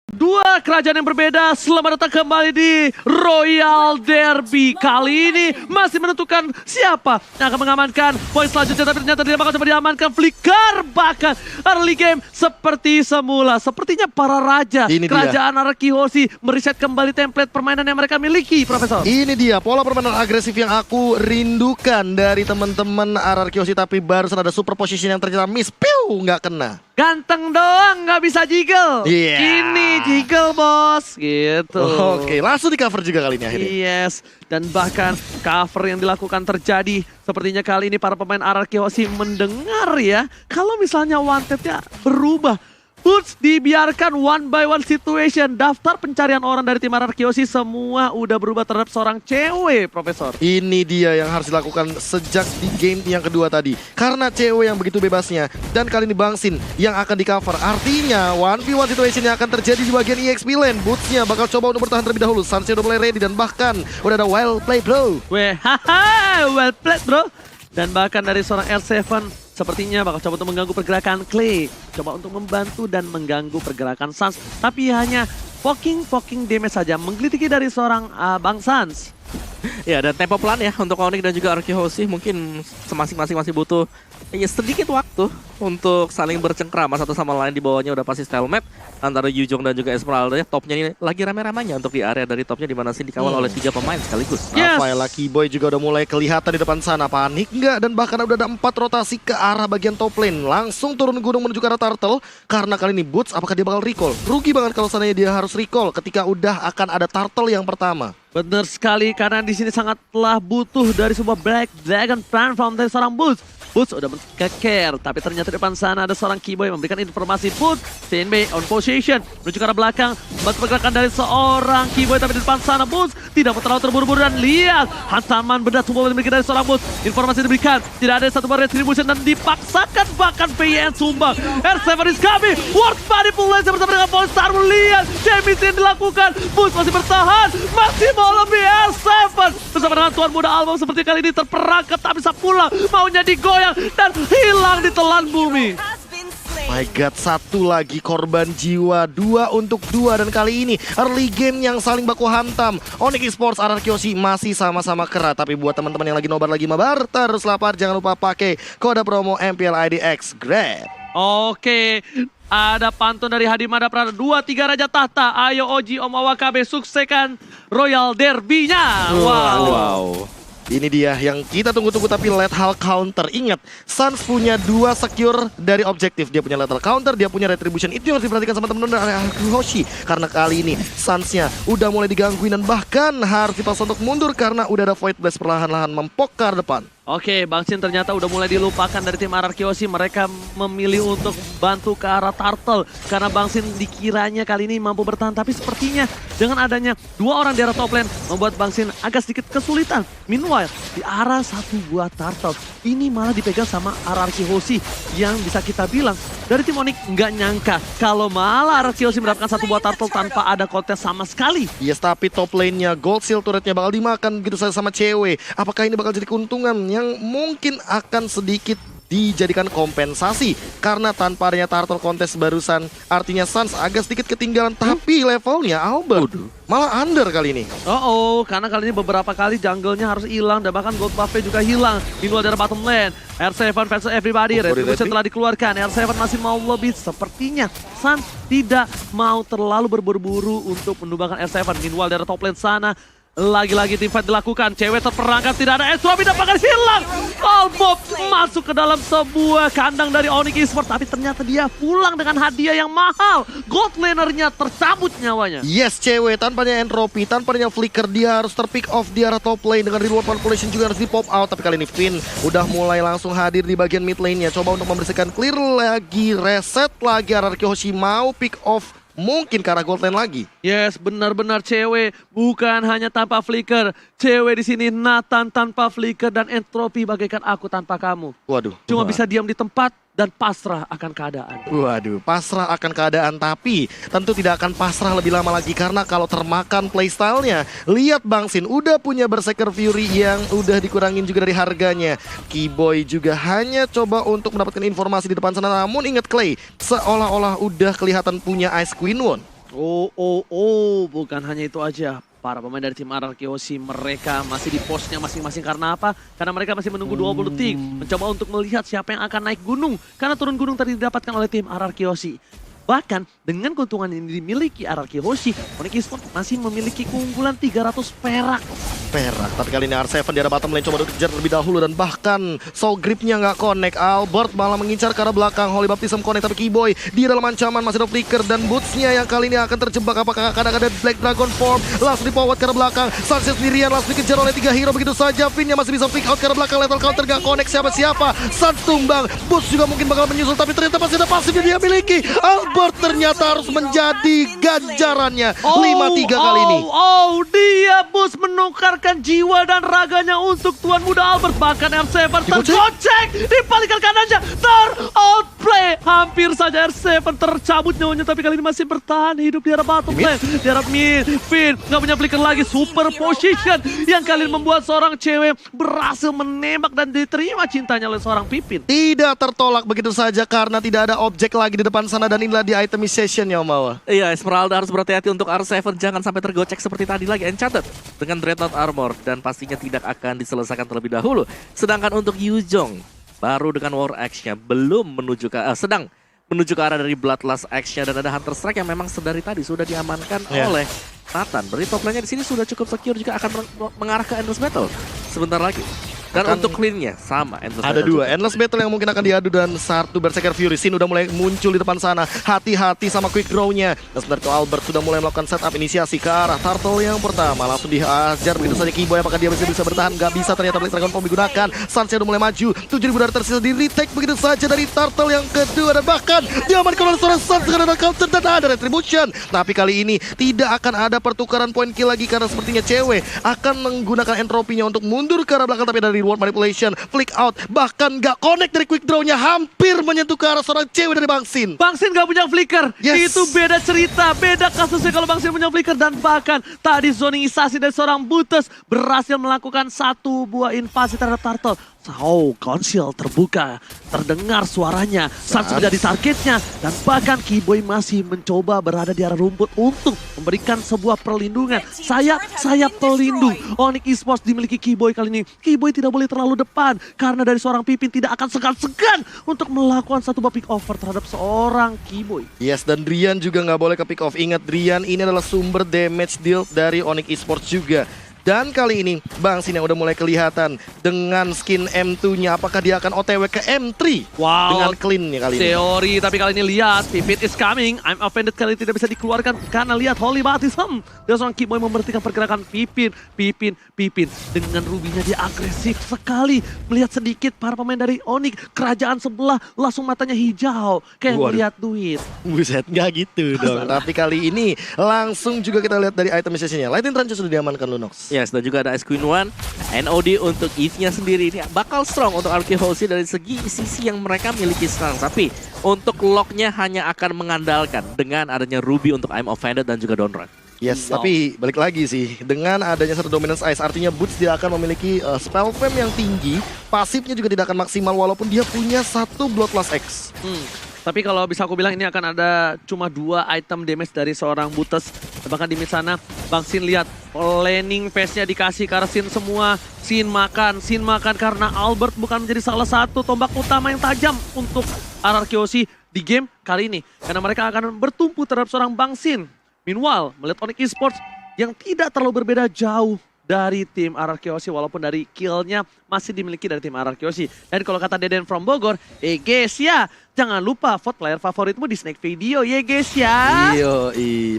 Dua kerajaan yang berbeda, selamat datang kembali di Royal Derby. Kali ini masih menentukan siapa yang akan mengamankan poin selanjutnya. Tapi ternyata tidak bakal coba diamankan Flicker. Bahkan early game seperti semula. Sepertinya para raja Ini kerajaan Araki Hoshi meriset kembali template permainan yang mereka miliki, Profesor. Ini dia pola permainan agresif yang aku rindukan dari teman-teman Araki Hoshi. Tapi barusan ada super position yang ternyata miss. Piu, nggak kena. Ganteng doang, nggak bisa jiggle. Iya. Ini jiggle, bos. Gitu. Oke, langsung di cover juga kali ini akhirnya. Yes, dan bahkan cover yang dilakukan terjadi. Sepertinya kali ini para pemain Araki Hoshi mendengar ya, kalau misalnya wanted-nya berubah. Boots dibiarkan one by one situation. Daftar pencarian orang dari tim Araki Hoshi semua udah berubah terhadap seorang cewek, Profesor. Ini dia yang harus dilakukan sejak di game yang kedua tadi. Karena cewek yang begitu bebasnya. Dan kali ini Bangsin yang akan di cover. Artinya 1v1 situation yang akan terjadi di bagian EXP lane. Bootsnya bakal coba untuk bertahan terlebih dahulu. Sunsnya udah mulai ready dan bahkan udah ada well play bro. Weh, haha, well played bro. Dan bahkan dari seorang R7 sepertinya bakal coba untuk mengganggu pergerakan Clay. Coba untuk membantu dan mengganggu pergerakan Sans. Tapi hanya poking damage saja. Menggelitiki dari seorang Bang Sans. Ya, dan tempo pelan ya untuk Onyx dan juga Araki Hoshi. Mungkin masing-masing masih butuh ya, sedikit waktu untuk saling bercengkrama satu sama lain. Di bawahnya udah pasti stalemate antara Yujong dan juga Esmeralda. Topnya ini lagi rame-ramanya untuk di area dari topnya, di mana sih dikawal oleh 3 pemain sekaligus. Yes. Rafael Lucky Boy juga udah mulai kelihatan di depan sana. Panik nggak? Dan bahkan udah ada 4 rotasi ke arah bagian top lane. Langsung turun gunung menuju ke arah Turtle. Karena kali ini Boots apakah dia bakal recall? Rugi banget kalau seandainya dia harus recall ketika udah akan ada Turtle yang pertama. Benar sekali, karena di sini sangatlah butuh dari sebuah Black Dragon Plan from dari seorang Boots. Boots udah mengeker, tapi ternyata di depan sana ada seorang Keyboy yang memberikan informasi. Boots, CNB on position, menuju ke arah belakang. Bantu pergerakan dari seorang Keyboy, tapi di depan sana Boots tidak mau terlalu terburu-buru. Dan lihat, hantaman benda semua dimiliki dari seorang Boots. Informasi diberikan, tidak ada satu bar retribution dan dipaksakan bahkan PYN sumbang. R7 is coming, work body pull laser bersama dengan Polestar. Lihat, damage yang dilakukan. Boots masih bertahan, masih mau lebih. R7 bersama dengan tuan muda Album seperti kali ini terperangkap, tak bisa pulang, maunya digoyang dan hilang di telan bumi. My God, satu lagi korban jiwa, 2 untuk 2. Dan kali ini early game yang saling baku hantam. Onyx Esports, Araki Hoshi masih sama-sama kera. Tapi buat teman-teman yang lagi nobar lagi mabar, terus lapar, jangan lupa pakai kode promo MPLIDX Grab. Oke, ada pantun dari Hadi Mada Prada. 2-3 Raja Tahta. Ayo Oji Om Awakabe sukseskan Royal Derby-nya. Wow. Ini dia yang kita tunggu-tunggu, tapi lethal counter. Ingat, Suns punya 2 secure dari objektif. Dia punya lethal counter, dia punya retribution. Itu yang harus diperhatikan sama teman-teman dari Araki Hoshi. Karena kali ini Suns-nya udah mulai digangguin dan bahkan harus dipaksa untuk mundur karena udah ada Void Blast perlahan-lahan mempokar depan. Oke, Bang Sin ternyata udah mulai dilupakan dari tim Araki Hoshi. Mereka memilih untuk bantu ke arah Turtle. Karena Bang Sin dikiranya kali ini mampu bertahan. Tapi sepertinya dengan adanya 2 orang di arah top lane membuat Bang Sin agak sedikit kesulitan. Meanwhile, di arah satu buah Turtle ini malah dipegang sama Araki Hoshi. Yang bisa kita bilang dari tim Onyx nggak nyangka kalau malah Araki Hoshi mendapatkan satu buah Turtle tanpa ada kontes sama sekali. Yes, tapi top lane-nya Gold Seal turret-nya bakal dimakan gitu saja sama cewek. Apakah ini bakal jadi keuntungan yang mungkin akan sedikit dijadikan kompensasi karena tanpa adanya Turtle kontes barusan, artinya Suns agak sedikit ketinggalan. Tapi levelnya Albert malah under kali ini. Karena kali ini beberapa kali jungle-nya harus hilang dan bahkan gold buff-nya juga hilang. Meanwhile dari bottom lane, R7 versus everybody, retribution telah dikeluarkan. R7 masih mau lebih, sepertinya Suns tidak mau terlalu berburu-buru untuk menumbangkan R7. Meanwhile dari top lane sana, lagi-lagi tim fight dilakukan, cewek terperangkap, tidak ada Estropi dan bahkan hilang. Bob masuk ke dalam sebuah kandang dari Onyx Esports, tapi ternyata dia pulang dengan hadiah yang mahal. Gold laner-nya tercabut nyawanya. Yes, cewek tanpanya entropi, tanpanya flicker, dia harus terpick off di arah top lane dengan reward manipulation juga harus di pop out. Tapi kali ini Finn udah mulai langsung hadir di bagian mid lane-nya, coba untuk membersihkan clear lagi, reset lagi. Araki Hoshi mau pick off mungkin ke arah gold lane lagi. Yes, benar-benar cewek bukan hanya tanpa flicker. Cewek di sini Nathan tanpa flicker dan entropi bagaikan aku tanpa kamu. Waduh. Cuma bisa diam di tempat dan pasrah akan keadaan. Waduh, pasrah akan keadaan, tapi tentu tidak akan pasrah lebih lama lagi karena kalau termakan playstyle-nya, lihat Bang Sin udah punya Berserker Fury yang udah dikurangin juga dari harganya. Keyboy juga hanya coba untuk mendapatkan informasi di depan sana, namun ingat Clay seolah-olah udah kelihatan punya Ice Queen Won. Bukan hanya itu aja. Para pemain dari tim RRQ Hoshi mereka masih di posnya masing-masing karena apa? Karena mereka masih menunggu 20 detik. Mencoba untuk melihat siapa yang akan naik gunung. Karena turun gunung tadi didapatkan oleh tim RRQ Hoshi. Bahkan dengan keuntungan yang dimiliki RRQ Hoshi, Onyx Esports masih memiliki keunggulan 300 perak. Tapi kali ini R7 di arah bottom lane coba dikejar terlebih dahulu dan bahkan soul gripnya nggak connect. Albert malah mengincar ke arah belakang. Holy Baptism connect tapi Keyboy di dalam ancaman masih ada flicker dan bootsnya yang kali ini akan terjebak. Apakah akan ada Black Dragon Form langsung dipowat ke arah belakang. Sanchez sendirian langsung dikejar oleh 3 hero begitu saja. Finnya masih bisa flick out ke arah belakang. Lethal counter nggak connect siapa-siapa. Sans tumbang. Boots juga mungkin bakal menyusul tapi ternyata masih ada pasif yang dia miliki. Albert ternyata harus menjadi ganjarannya 5-3 kali ini. Dia Boots menukarkan jiwa dan raganya untuk tuan muda Albert. Bahkan M7 tergocek di palikan kanannya, ter-outplay. Hampir saja R7 tercabut nyawanya, tapi kali ini masih bertahan hidup di arah bottom lane. Di arah mid, Finn nggak punya flicker lagi, super position yang kali ini membuat seorang cewek berhasil menembak dan diterima cintanya oleh seorang Pipin. Tidak tertolak begitu saja karena tidak ada objek lagi di depan sana dan inilah di itemization ya Omawa. Iya, Esmeralda harus berhati-hati untuk R7 jangan sampai tergocek seperti tadi lagi. Enchanted dengan Dreadnought Armor dan pastinya tidak akan diselesaikan terlebih dahulu. Sedangkan untuk Yuzhong baru dengan War Axe-nya belum menuju ke sedang menuju ke arah dari Bloodlust Axe-nya dan ada Hunter Strike yang memang sedari tadi sudah diamankan oleh Nathan. Berarti top lane-nya di sini sudah cukup secure juga akan mengarah ke Endless Battle sebentar lagi. Dan untuk clean-nya sama Endless ada Battle 2 Endless Battle yang mungkin akan diadu dan satu Berserker Fury. Sin udah mulai muncul di depan sana. Hati-hati sama quick draw-nya. Dan sebentar itu Albert sudah mulai melakukan setup inisiasi ke arah Turtle yang pertama. Langsung dihajar begitu saja Keyboy. Apakah dia bisa bertahan? Gak bisa, ternyata Black Dragon Form digunakan. Sanse udah mulai maju. 7.000 darah tersisa di retake begitu saja dari Turtle yang kedua. Dan bahkan diamankan oleh seorang Sanse karena counter dan ada retribution. Tapi kali ini tidak akan ada pertukaran point kill lagi karena sepertinya cewek akan menggunakan entropinya untuk mundur ke arah belakang, tapi dari reward manipulation, flick out, bahkan gak connect dari quick draw-nya, hampir menyentuh ke arah seorang cewek dari Bang Sin. Bang Sin gak punya flicker, itu beda cerita, beda kasusnya kalau Bang Sin punya flicker. Dan bahkan tadi zoningisasi dari seorang Buttes berhasil melakukan satu buah invasi terhadap Turtle. Council terbuka, terdengar suaranya, Sans menjadi targetnya, dan bahkan Keyboy masih mencoba berada di arah rumput untuk memberikan sebuah perlindungan. Sayap pelindung. Onyx Esports dimiliki Keyboy kali ini. Keyboy tidak boleh terlalu depan, karena dari seorang Pipin tidak akan segan-segan untuk melakukan satu buah pick over terhadap seorang Keyboy. Yes, dan Drian juga nggak boleh ke pick off. Ingat, Drian ini adalah sumber damage deal dari Onyx Esports juga. Dan kali ini Bang Sin yang udah mulai kelihatan dengan skin M2-nya. Apakah dia akan OTW ke M3? Wow, dengan clean-nya kali ini. Teori, tapi kali ini lihat Pipin is coming. I'm offended kali ini tidak bisa dikeluarkan karena lihat Holy Baptism. Dan seorang Keyboy memberhentikan pergerakan Pipin. Dengan rubinya dia agresif sekali. Melihat sedikit para pemain dari Onyx, kerajaan sebelah langsung matanya hijau. Kayak melihat duit. Buset, nggak gitu dong. Tapi kali ini langsung juga kita lihat dari itemization-nya. Lightning Trance sudah diamankan Lunox. Yes, dan juga ada Ice Queen One, NOD untuk Eve-nya sendiri. Ini bakal strong untuk RRQ Hoshi dari segi sisi yang mereka miliki sekarang. Tapi untuk lock-nya hanya akan mengandalkan dengan adanya Ruby untuk I'm Offended dan juga Don't Run. Yes, tapi balik lagi sih, dengan adanya satu Dominance Ice, artinya Boots dia akan memiliki spell fame yang tinggi, pasifnya juga tidak akan maksimal walaupun dia punya satu Bloodlust X. Tapi kalau bisa aku bilang ini akan ada cuma 2 item damage dari seorang Buttes. Bahkan di mid sana, Bang Sin lihat laning phase-nya dikasih ke arah Sin semua. Sin makan karena Albert bukan menjadi salah satu tombak utama yang tajam untuk RRQ Hoshi di game kali ini. Karena mereka akan bertumpu terhadap seorang Bang Sin. Meanwhile, melihat Onyx Esports yang tidak terlalu berbeda jauh dari tim RRQ Hoshi, walaupun dari kill-nya masih dimiliki dari tim RRQ Hoshi. Dan kalau kata Deden from Bogor, guys ya, jangan lupa vote player favoritmu di Snake Video, guys ya.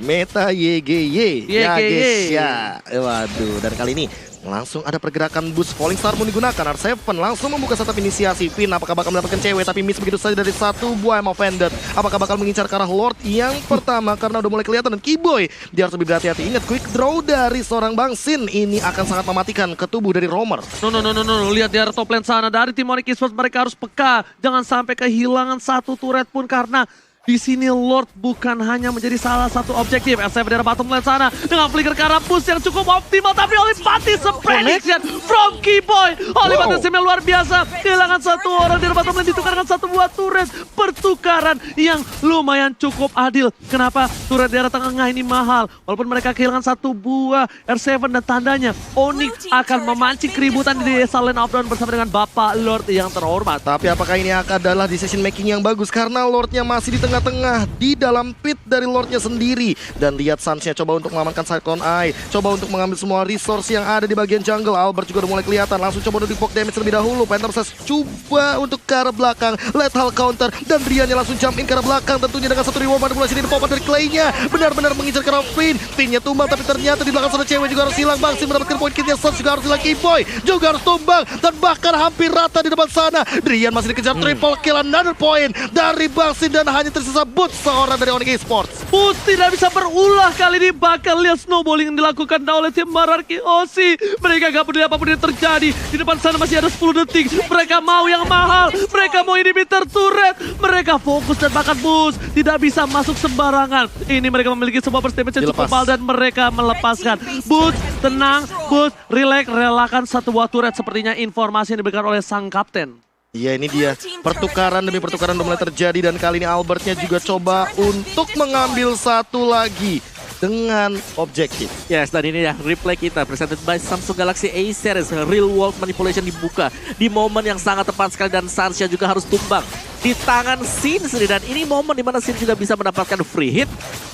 Meta YGY. Ya guys YGY. ya. Waduh, dan kali ini langsung ada pergerakan boost. Falling Star pun digunakan. R7 langsung membuka setup inisiasi. Pin apakah bakal mendapatkan cewek, tapi miss begitu saja dari satu buah I'm Offended. Apakah bakal mengincar ke arah Lord yang pertama karena udah mulai kelihatan. Dan Keyboy dia harus lebih berhati-hati. Ingat, quick draw dari seorang Bang Sin ini akan sangat mematikan ke tubuh dari Roamer. No. Lihat di arah top lane sana dari tim Onyx Esports, mereka harus peka. Jangan sampai kehilangan satu turret pun karena Di sini Lord bukan hanya menjadi salah satu objektif. SF dari bottom lane sana dengan flicker ke arah boost yang cukup optimal, tapi Olimpati prediction from Keyboy. Olimpati yang luar biasa, kehilangan satu orang di bottom lane ditukar dengan satu buah turret. Pertukaran yang lumayan cukup adil. Kenapa? Turret di arah tengah ini mahal. Walaupun mereka kehilangan satu buah R7 dan tandanya Onyx akan memancing keributan di desa lane of Dawn bersama dengan Bapak Lord yang terhormat. Tapi apakah ini akan adalah decision making yang bagus karena Lordnya masih di tengah-tengah di dalam pit dari Lordnya sendiri. Dan lihat Suns-nya coba untuk mengamankan Cyclone Eye, coba untuk mengambil semua resource yang ada di bagian jungle. Albert juga udah mulai kelihatan, langsung coba untuk di poke damage terlebih dahulu. Phantom Sash coba untuk ke arah belakang, lethal counter, dan Briannya langsung jump in ke arah belakang tentunya dengan satu reward manipulasi dari popan dari Clay-nya. Benar-benar mengincar ke arah Finn. Finn-nya tumbang tapi ternyata di belakang sana cewek juga harus hilang. Bangsi mendapatkan poin kitnya, Suns juga harus hilang, Keyboy juga harus tumbang dan bahkan hampir rata di depan sana. Drian masih dikejar triple kill, another point dari Bangsi dan hanya tersisa Boots seorang dari Onyx Esports. Boots tidak bisa berulah kali ini, bahkan lihat snowballing yang dilakukan oleh tim Mararki Osi. Mereka gak peduli apapun yang terjadi. Di depan sana masih ada 10 detik. Mereka mau yang mahal, mereka mau inhibitor turret. Mereka fokus dan bahkan Boots tidak bisa masuk sembarangan. Ini mereka memiliki sebuah burst damage yang cukup mahal dan mereka melepaskan. Boots tenang, Boots relax, relakan satu buah turret. Sepertinya informasi yang diberikan oleh sang kapten. Iya, ini dia pertukaran demi pertukaran udah mulai terjadi dan kali ini Albertnya juga coba untuk mengambil satu lagi dengan objektif. Yes, dan ini ya replay kita presented by Samsung Galaxy A Series. Real world manipulation dibuka di momen yang sangat tepat sekali dan Sarsha juga harus tumbang di tangan Sin sendiri. Dan ini momen dimana Sin juga bisa mendapatkan free hit,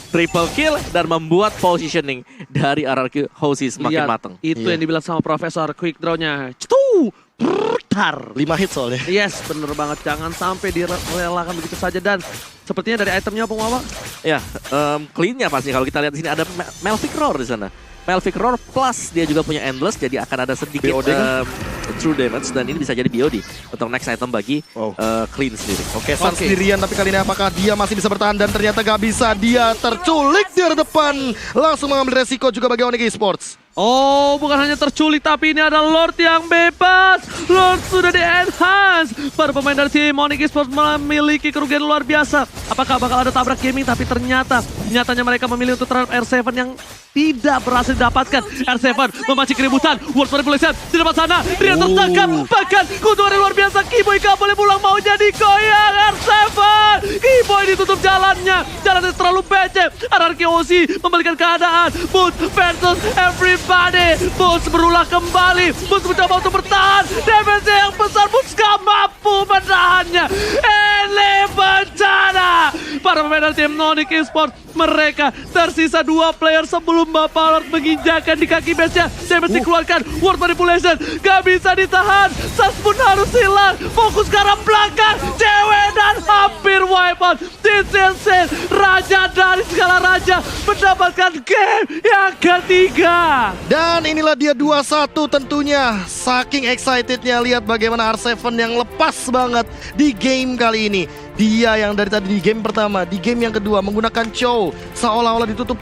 triple kill, dan membuat positioning dari RRQ Hoshi semakin matang. Itu yang dibilang sama Profesor, quick draw-nya. Cetu! Brrtar. 5 hit soalnya. Yes, bener banget. Jangan sampai direlakan begitu saja. Dan sepertinya dari itemnya apa Mama? Ya, clean-nya pasti. Kalau kita lihat di sini ada Melvic Roar di sana. Melvic Roar plus dia juga punya Endless, jadi akan ada sedikit BOD kan? true damage dan ini bisa jadi BOD untuk next item bagi clean sendiri. Oke, Suns sendirian tapi kali ini apakah dia masih bisa bertahan dan ternyata gak bisa. Dia terculik di arah depan. Langsung mengambil resiko juga bagi Onyx Esports. Oh, bukan hanya terculik, tapi ini ada Lord yang bebas. Lord sudah di-enhance. Para pemain dari tim Onyx Esports memiliki kerugian luar biasa. Apakah bakal ada tabrak gaming? Tapi nyatanya mereka memilih untuk terhadap R7 yang tidak berhasil didapatkan. R7 memancing keributan. World Manipulation di depan sana. Dia tertangkap. Bahkan kutuan luar biasa. Keyboy gak boleh pulang, mau jadi goyang. R7. Keyboy ditutup jalannya. Jalannya terlalu becek. RRQ Osi membalikan keadaan. Boots versus everybody. Boots berulah kembali. Boots mencoba untuk bertahan. Damage yang besar. Boots gak mampu menahannya. Ini bencana. Para pemain dari tim Onyx Esports, mereka tersisa 2 player sebelum Bapak Lord menginjakan di kaki base-nya. Damage dikeluarkan. World Manipulation gak bisa ditahan. Sas pun harus hilang. Fokus ke arah belakang. Cewek dan hampir wipe out. This is it. Raja dari segala raja mendapatkan game yang ketiga. Dan inilah dia 2-1 tentunya. Saking excitednya lihat bagaimana R7 yang lepas banget di game kali ini. Dia yang dari tadi di game pertama, di game yang kedua menggunakan Chow seolah-olah ditutup